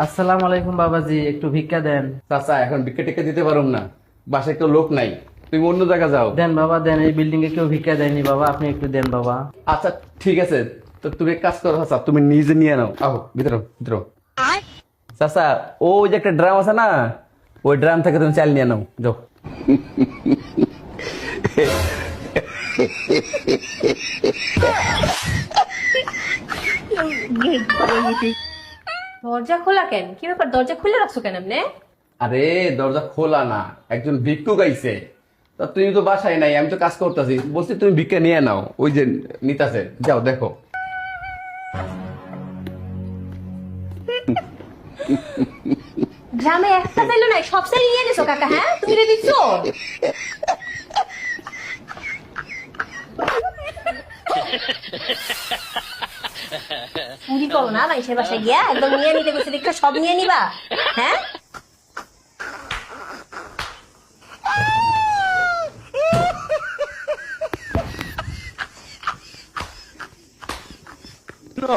আসসালামু আলাইকুম বাবাজি, একটু ভিক্ষা দেন। চাচা এখন ভিক্ষা টিক্ষা দিতে পারুম না, বাসায় একটা লোক নাই, তুমি অন্য জায়গা যাও। দেন বাবা দেন, এই বিল্ডিং এ কেউ ভিক্ষা দেয়নি বাবা, আপনি একটু দেন বাবা। আচ্ছা ঠিক আছে, তো তুমি এক কাজ করো চাচা, তুমি নিজে নিয়ে নাও। আহো ভিতরে ভিতরে। চাচা ওই যে একটা ড্রাম আছে না, ওই ড্রাম থেকে তুমি চাল নিয়ে নাও, যাও। দরজা খোলা কেন? কি ব্যাপার, দরজা খুলে রাখছো কেন এমনে? আরে দরজা খোলা না, একজন ভিক্ষুক আইছে। তা তুমি তো বাসায় নাই, আমি তো কাজ করতেছি, বলছি তুমি ভিক্ষা নিয়ে নাও, ওই যে নিতাছে, যাও দেখো। গ্রামে একটা চাইলো নাই, সব চাইলে নিয়ে নিছো কাকা। হ্যাঁ, তুমি রে দিচ্ছো। চুরি করো না মানুষের বাসায় গিয়া, একদম নিয়ে নিতে গেছে দেখে সব নিয়ে নিবা। হ্যাঁ, No.